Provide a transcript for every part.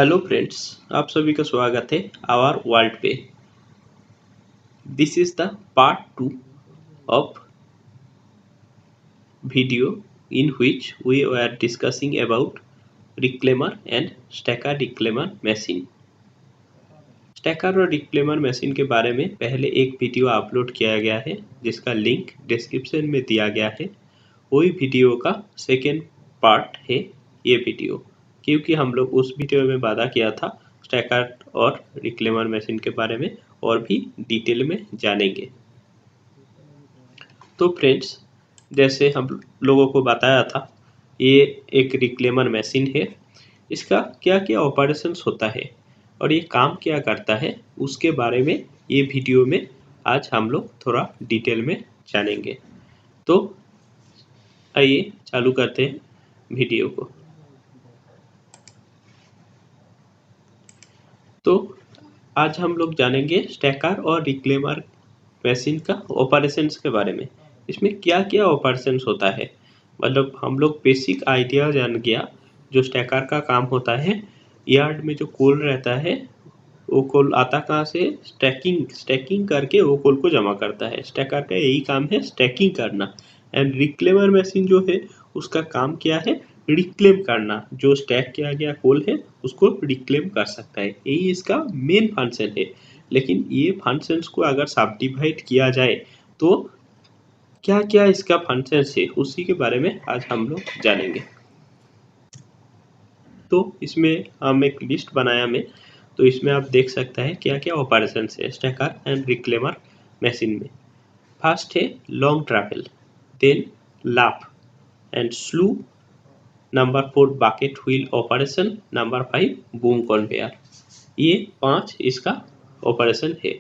Hello friends, आप सभी का स्वागत है आवर वर्ल्ड पे। This is the part 2 of video in which we were discussing about reclaimer and stacker reclaimer machine। Stacker और रिक्लेमर machine के बारे में पहले एक वीडियो अपलोड किया गया है जिसका लिंक डिस्क्रिप्शन में दिया गया है। वही वीडियो का सेकेंड पार्ट है ये वीडियो, क्योंकि हम लोग उस वीडियो में वादा किया था स्टैकर और रिक्लेमर मशीन के बारे में और भी डिटेल में जानेंगे। तो फ्रेंड्स, जैसे हम लोगों को बताया था, ये एक रिक्लेमर मशीन है। इसका क्या क्या ऑपरेशंस होता है और ये काम क्या करता है, उसके बारे में ये वीडियो में आज हम लोग थोड़ा डिटेल में जानेंगे। तो आइए चालू करते हैं वीडियो को। तो आज हम लोग जानेंगे स्टैकर और रिक्लेमर मशीन का ऑपरेशंस के बारे में। इसमें क्या क्या ऑपरेशंस होता है, मतलब हम लोग बेसिक आइडिया जान गया। जो स्टैकर का काम होता है, यार्ड में जो कोल रहता है वो कोल आता कहाँ से, स्टैकिंग करके वो कोल को जमा करता है। स्टैकर का यही काम है, स्टैकिंग करना। एंड रिक्लेमर मशीन जो है उसका काम क्या है, रिक्लेम करना। जो स्टैक किया गया कोल है उसको रिक्लेम कर सकता है, यही इसका मेन फंक्शन है। लेकिन ये फंक्शंस को अगर सब डिवाइड किया जाए तो क्या क्या इसका फंक्शंस है, उसी के बारे में आज हम लोग जानेंगे। तो इसमें हम एक लिस्ट बनाया मैं, तो इसमें आप देख सकते हैं क्या क्या ऑपरेशन है स्टैकर एंड रिक्लेमर मशीन में। फर्स्ट है long travel, then luff and slew, number 4 bucket wheel operation, number 5 boom conveyor. ये 5 इसका ऑपरेशन है।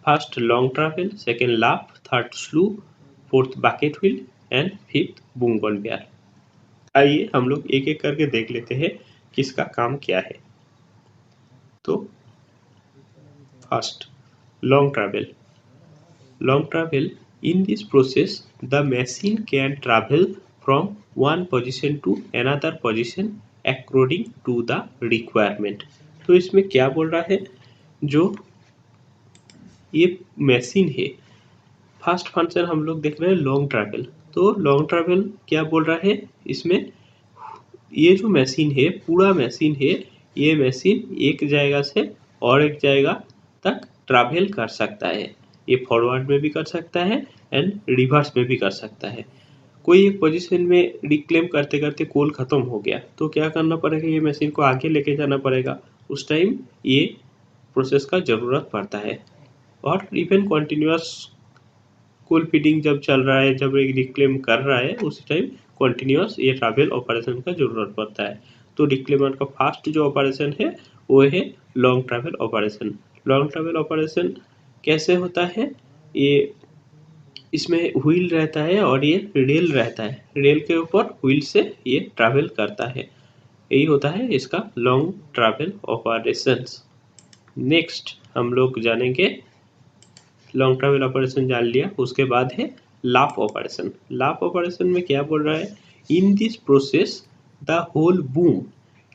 First long travel, second luff, third slew, fourth bucket wheel and fifth boom conveyor. आइए हम लोग एक एक करके देख लेते हैं किसका काम क्या है। तो first long travel, in this process the machine can travel from one position to another position according to the requirement। तो इसमें क्या बोल रहा है, जो ये मशीन है, फर्स्ट फंक्शन हम लोग देख रहे हैं लॉन्ग ट्रैवल। तो लॉन्ग ट्रैवल क्या बोल रहा है, इसमें ये जो मशीन है, पूरा मशीन है, ये मशीन एक जगह से और एक जगह तक ट्रैवल कर सकता है। ये फॉरवर्ड में भी कर सकता है एंड रिवर्स में भी कर सकता है। कोई एक पोजीशन में रिक्लेम करते करते कोल खत्म हो गया तो क्या करना पड़ेगा, ये मशीन को आगे लेके जाना पड़ेगा। उस टाइम ये प्रोसेस का ज़रूरत पड़ता है। और इवन कंटिन्यूअस कोल फीडिंग जब चल रहा है, जब एक रिक्लेम कर रहा है, उस टाइम कंटिन्यूअस ये ट्रैवल ऑपरेशन का ज़रूरत पड़ता है। तो रिक्लेमर का फास्ट जो ऑपरेशन है वो है long travel operation. Long travel operation कैसे होता है, ये इसमें व्हील रहता है और ये रेल रहता है, रेल के ऊपर व्हील से ये ट्रैवल करता है। यही होता है इसका लॉन्ग ट्रैवल ऑपरेशंस। नेक्स्ट हम लोग जानेंगे, लॉन्ग ट्रैवल ऑपरेशन जान लिया, उसके बाद है लाफ ऑपरेशन। लाफ ऑपरेशन में क्या बोल रहा है, in this process the whole boom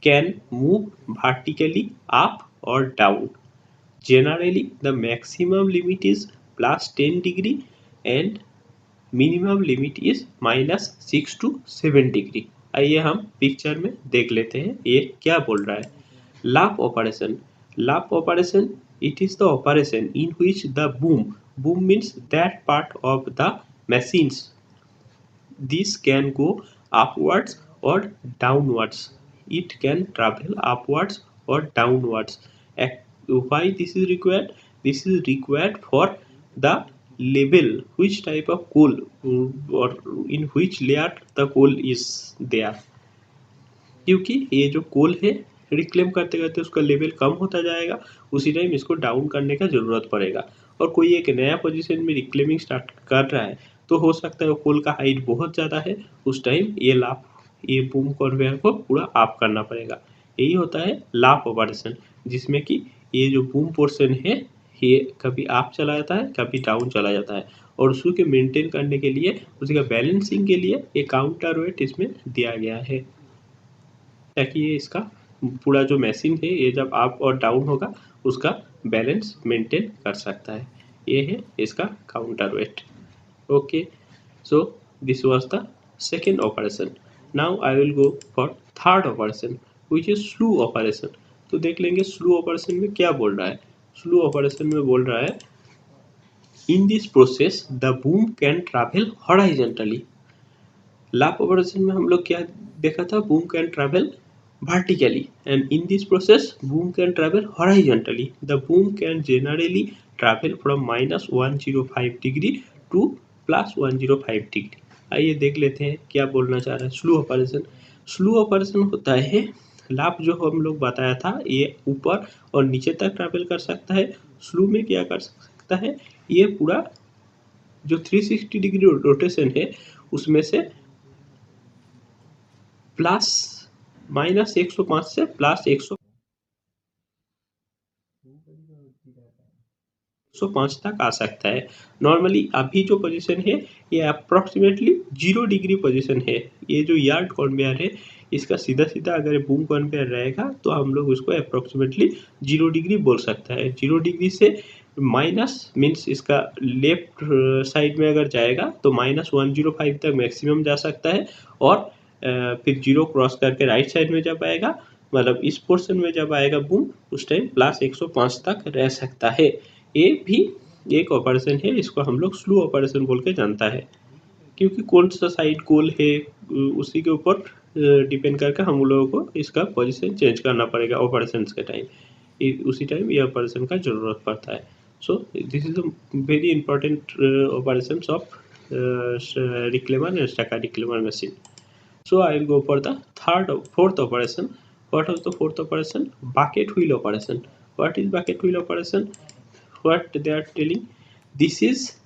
can move vertically up और down. Generally, the maximum limit is plus 10 degree and minimum limit is minus 6 to 7 degree। आइए हम पिक्चर में देख लेते हैं ये क्या बोल रहा है। Laugh operation, laugh operation it is the operation in which the boom means that part of the machines, this can go upwards or downwards, it can travel upwards or downwards। Why this is required, this is required for the level which type of coal or in which layer the coal is there। क्योंकि ये जो कोल है reclaim करते करते उसका level कम होता जाएगा, उसी टाइम इसको डाउन करने का ज़रूरत पड़ेगा। और कोई एक नया पोजीशन में रिक्लेमिंग स्टार्ट कर रहा है तो हो सकता है वो कोल का हाइट बहुत ज़्यादा है, उस टाइम ये बूम कन्वेयर को पूरा अप करना पड़ेगा। यही होता है लाफ ऑपरेशन, जिसमें कि ये जो बूम पोर्शन है ये कभी अप चला जाता है, कभी डाउन चला जाता है। और उसको के मेंटेन करने के लिए, उसका बैलेंसिंग के लिए एक काउंटर वेट इसमें दिया गया है ताकि ये इसका पूरा जो मशीन है ये जब अप और डाउन होगा उसका बैलेंस मेंटेन कर सकता है। ये है इसका counter wait. Okay, so this was the second operation. Now I will go for third operation which is slew operation. तो देख लेंगे slew operation में क्या बोल रहा है। slew operation में बोल रहा है in this process the boom can travel horizontally. lap operation में हम लोग क्या देखा था, boom can travel vertically and in this process boom can travel horizontally. The boom can generally travel from -105 degree to +105 degree. आइए देख लेते हैं क्या बोलना चाह रहा है स्लो ऑपरेशन। स्लो ऑपरेशन होता है लाप जो हम लोग बताया था ये ऊपर और नीचे तक ट्रैवल कर सकता है। स्लो में क्या कर सकता है, ये पूरा जो 360 डिग्री रोटेशन है उसमें से -105 से +105 तक आ सकता है। नॉर्मली अभी जो पोजीशन है ये अप्रॉक्सीमेटली 0 डिग्री पोजीशन है। ये जो यार्ड कन्वेयर है इसका सीधा सीधा अगर बूम कन्वेयर रहेगा तो हम लोग उसको अप्रॉक्सीमेटली 0 डिग्री बोल सकता है। 0 डिग्री से माइनस मीन्स इसका लेफ्ट साइड में अगर जाएगा तो -105 तक मैक्सिमम जा सकता है और फिर 0 क्रॉस करके राइट साइड में जब आएगा मतलब इस पोर्शन में जब आएगा बूम उस टाइम +105 तक रह सकता है। ये भी एक ऑपरेशन है, इसको हम लोग स्लो ऑपरेशन बोल के जानता है क्योंकि कौन सा साइड गोल है उसी के ऊपर डिपेंड करके हम लोगों को इसका पोजीशन चेंज करना पड़ेगा ऑपरेशन के टाइम। उसी टाइम ये ऑपरेशन का जरूरत पड़ता है। So this is a very important operation of reclaimer and stacker reclaimer machine. So I will go for the fourth operation. What was the fourth operation? Bucket wheel operation. What is bucket wheel operation? What they are telling? This is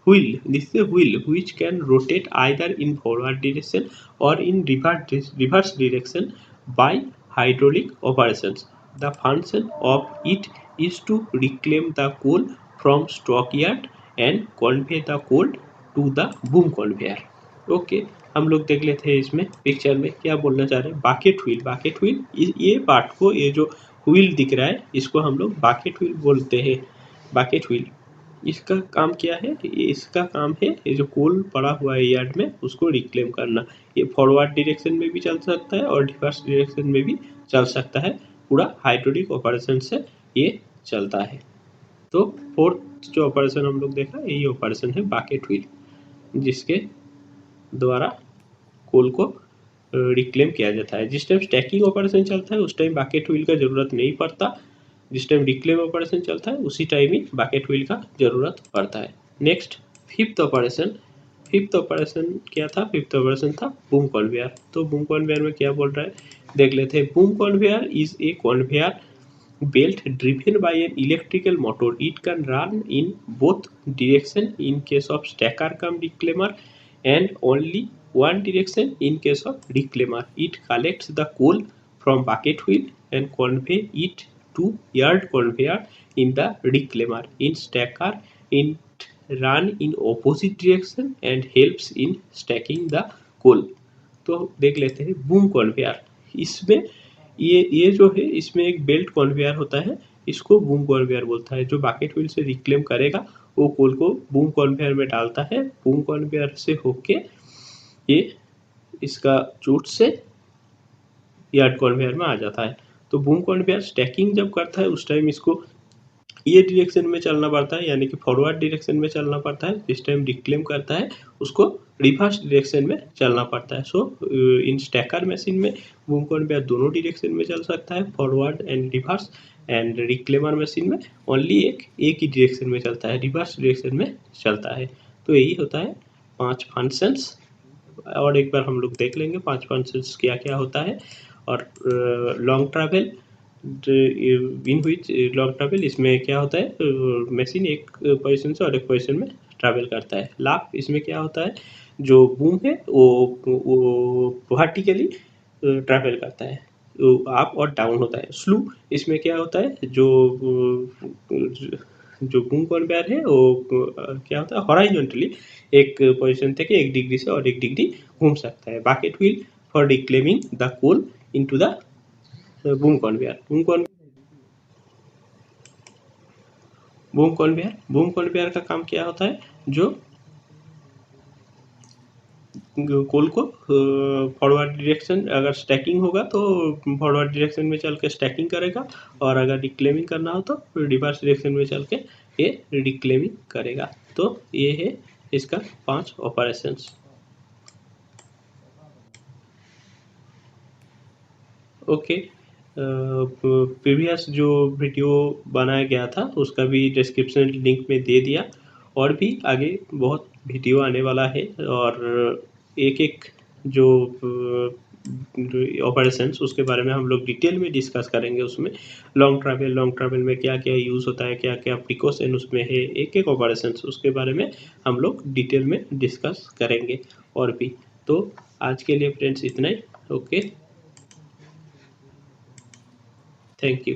wheel. This is a wheel which can rotate either in forward direction or in reverse direction by hydraulic operations. The function of it is to reclaim the coal from stockyard and convey the coal to the boom conveyor. Okay, हम लोग देख लेते हैं इसमें picture में क्या बोलना चाह रहे हैं। बाकेट व्हील, बाकेट व्हील ये पार्ट को, ये जो व्हील दिख रहा है इसको हम लोग बाकेट व्हील बोलते हैं। बाकेट व्हील इसका काम क्या है, इसका काम है ये जो कोल पड़ा हुआ है यार्ड में उसको रिक्लेम करना। ये फॉरवर्ड डायरेक्शन में भी चल सकता है और रिवर्स डायरेक्शन में भी चल सकता है। पूरा हाइड्रोलिक ऑपरेशन से ये चलता है। तो फोर्थ जो ऑपरेशन हम लोग देखा यही ऑपरेशन है बाकेट व्हील, जिसके द्वारा कोल को रिक्लेम किया जाता है। जिस टाइम स्टैकिंग ऑपरेशन चलता है उस टाइम बाकेट व्हील का जरूरत नहीं पड़ता। जिस टाइम रिक्लेम ऑपरेशन चलता है उसी टाइम ही बाकेट व्हील का जरूरत पड़ता है। Next fifth operation. Fifth operation क्या था? फिफ्थ ऑपरेशन था बूम कन्वेयर। तो बूम कन्वेयर में क्या बोल रहा है देख लेते हैं। Boom conveyor is a conveyor belt driven by an electrical motor. It can run in both direction in case of stacker cum reclaimer and only one direction in case of reclaimer. It collects the coal from bucket wheel and convey it to yard conveyor in the reclaimer. In stacker it run in opposite direction and helps in stacking the coal. तो देख लेते हैं boom conveyor. इसमें ये जो है इसमें एक बेल्ट कन्वेयर होता है, इसको बूम कन्वेयर बोलता है। जो बाकेट व्हील से रिक्लेम करेगा वो कोल को बूम कन्वेयर में डालता है। बूम कन्वेयर से होके ये इसका चूट से यार्ड कन्वेयर में आ जाता है। तो बूम कन्वेयर स्टैकिंग जब करता है उस टाइम इसको ये डायरेक्शन में चलना पड़ता है, यानी कि फॉरवर्ड डायरेक्शन में चलना पड़ता है। जिस टाइम रिक्लेम करता है उसको रिवर्स डायरेक्शन में चलना पड़ता है। सो इन स्टैकर मशीन में बूम कन्वेयर दोनों डायरेक्शन में चल सकता है, forward and reverse. And reclaimer machine में ओनली एक ही डायरेक्शन में चलता है, रिवर्स डायरेक्शन में चलता है। तो यही होता है 5 फंक्शंस। और एक बार हम लोग देख लेंगे 5 फंक्शंस क्या क्या होता है। और long travel in which long travel इसमें क्या होता है, मशीन एक पोजीशन से और एक पोजीशन में ट्रैवल करता है। लाप इसमें क्या होता है, जो बूम है वो वर्टिकली ट्रैवल करता है, अप और डाउन होता है। स्लू इसमें क्या होता है, जो बूम कन्वेयर है वो क्या होता है हॉरिजॉन्टली एक पोजीशन থেকে एक डिग्री से और एक डिग्री घूम सकता है। Bucket wheel for reclaiming the coal into the boom conveyor. Boom conveyor का काम क्या होता है, जो कोल को फॉरवर्ड डायरेक्शन, अगर स्टैकिंग होगा तो फॉरवर्ड डायरेक्शन में चल के स्टैकिंग करेगा, और अगर रिक्लेमिंग करना हो तो रिवर्स डायरेक्शन में चल के ये रिक्लेमिंग करेगा। तो ये है इसका 5 ऑपरेशंस। ओके, प्रीवियस जो वीडियो बनाया गया था उसका भी डिस्क्रिप्शन लिंक में दे दिया, और भी आगे बहुत वीडियो आने वाला है, और एक एक जो ऑपरेशंस उसके बारे में हम लोग डिटेल में डिस्कस करेंगे। उसमें लॉन्ग ट्रैवल में क्या क्या यूज़ होता है, क्या क्या प्रिकॉशन उसमें है, एक एक ऑपरेशंस उसके बारे में हम लोग डिटेल में डिस्कस करेंगे और भी। तो आज के लिए फ्रेंड्स इतना ही। Okay, thank you.